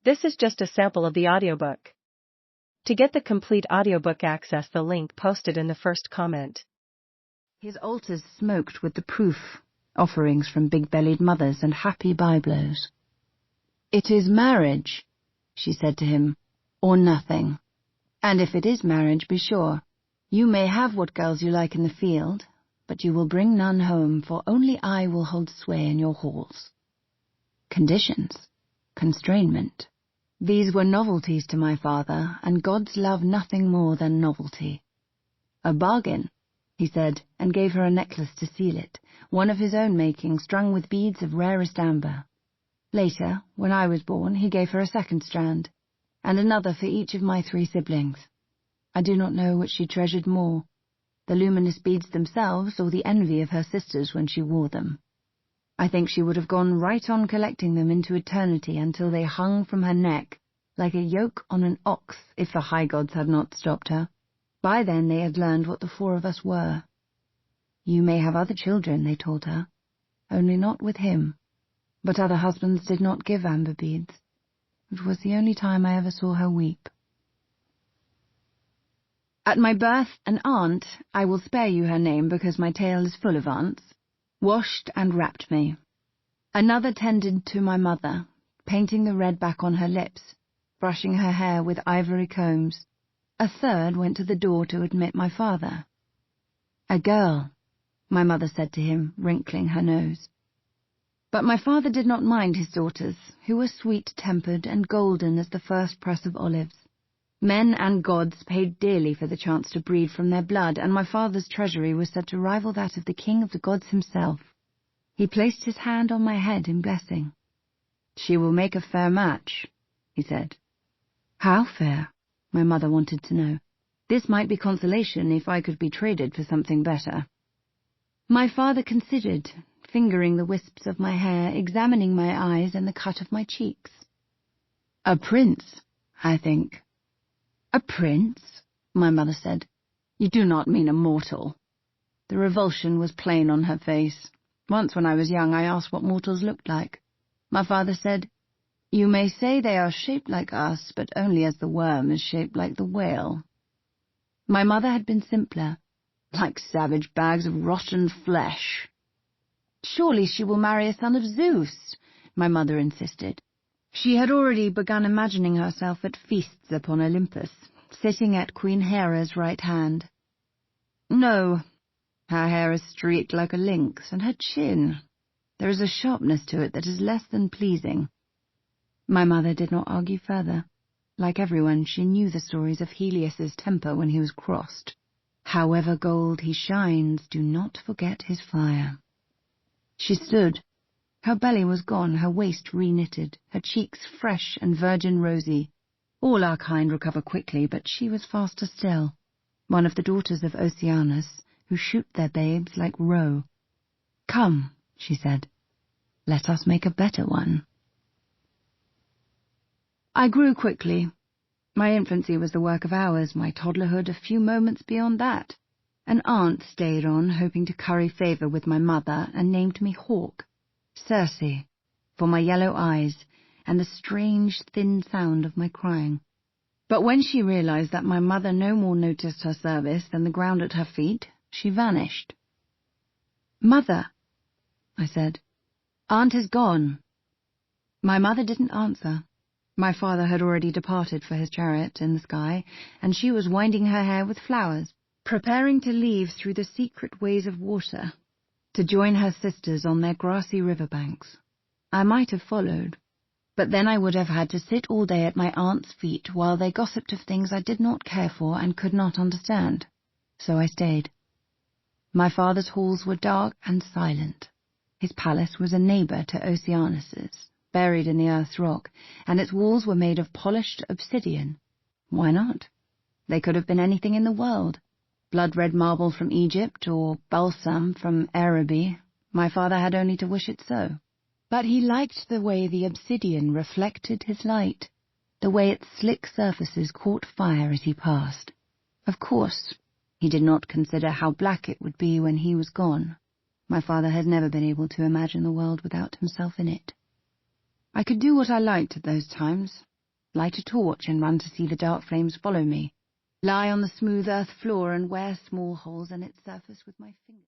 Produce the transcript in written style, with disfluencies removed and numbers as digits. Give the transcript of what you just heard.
This is just a sample of the audiobook. To get the complete audiobook, access the link posted in the first comment. His altars smoked with the proof, offerings from big-bellied mothers and happy byblows. "It is marriage," she said to him, "or nothing. And if it is marriage, be sure, you may have what girls you like in the field, but you will bring none home, for only I will hold sway in your halls." Conditions, constrainment. These were novelties to my father, and gods love nothing more than novelty. "A bargain," he said, and gave her a necklace to seal it, one of his own making, strung with beads of rarest amber. Later, when I was born, he gave her a second strand, and another for each of my 3 siblings. I do not know which she treasured more, the luminous beads themselves or the envy of her sisters when she wore them. I think she would have gone right on collecting them into eternity until they hung from her neck like a yoke on an ox if the high gods had not stopped her. By then they had learned what the 4 of us were. "You may have other children," they told her, "only not with him." But other husbands did not give amber beads. It was the only time I ever saw her weep. At my birth, an aunt, I will spare you her name because my tale is full of aunts, washed and wrapped me. Another tended to my mother, painting the red back on her lips, brushing her hair with ivory combs. A third went to the door to admit my father. "A girl," my mother said to him, wrinkling her nose. But my father did not mind his daughters, who were sweet-tempered and golden as the first press of olives. Men and gods paid dearly for the chance to breed from their blood, and my father's treasury was said to rival that of the king of the gods himself. He placed his hand on my head in blessing. "She will make a fair match," he said. How fair? My mother wanted to know. This might be consolation if I could be traded for something better. My father considered, fingering the wisps of my hair, examining my eyes and the cut of my cheeks. "A prince, I think." "A prince?" my mother said. "You do not mean a mortal." The revulsion was plain on her face. Once when I was young I asked what mortals looked like. My father said, "You may say they are shaped like us, but only as the worm is shaped like the whale." My mother had been simpler, like savage bags of rotten flesh. "Surely she will marry a son of Zeus," my mother insisted. She had already begun imagining herself at feasts upon Olympus, sitting at Queen Hera's right hand. "No, her hair is streaked like a lynx, and her chin. There is a sharpness to it that is less than pleasing." My mother did not argue further. Like everyone, she knew the stories of Helios's temper when he was crossed. However gold he shines, do not forget his fire. She stood. Her belly was gone, her waist re-knitted, her cheeks fresh and virgin rosy. All our kind recover quickly, but she was faster still. One of the daughters of Oceanus, who shoot their babes like roe. "Come," she said, "let us make a better one." I grew quickly. My infancy was the work of hours, my toddlerhood a few moments beyond that. An aunt stayed on, hoping to curry favour with my mother, and named me Hawk, Circe, for my yellow eyes and the strange, thin sound of my crying. But when she realized that my mother no more noticed her service than the ground at her feet, she vanished. "Mother," I said, "Aunt is gone." My mother didn't answer. My father had already departed for his chariot in the sky, and she was winding her hair with flowers, preparing to leave through the secret ways of water, to join her sisters on their grassy river-banks. I might have followed, but then I would have had to sit all day at my aunt's feet while they gossiped of things I did not care for and could not understand. So I stayed. My father's halls were dark and silent. His palace was a neighbour to Oceanus's, buried in the earth's rock, and its walls were made of polished obsidian. Why not? They could have been anything in the world. Blood-red marble from Egypt, or balsam from Araby. My father had only to wish it so. But he liked the way the obsidian reflected his light, the way its slick surfaces caught fire as he passed. Of course, he did not consider how black it would be when he was gone. My father had never been able to imagine the world without himself in it. I could do what I liked at those times, light a torch and run to see the dark flames follow me, lie on the smooth earth floor and wear small holes in its surface with my fingers.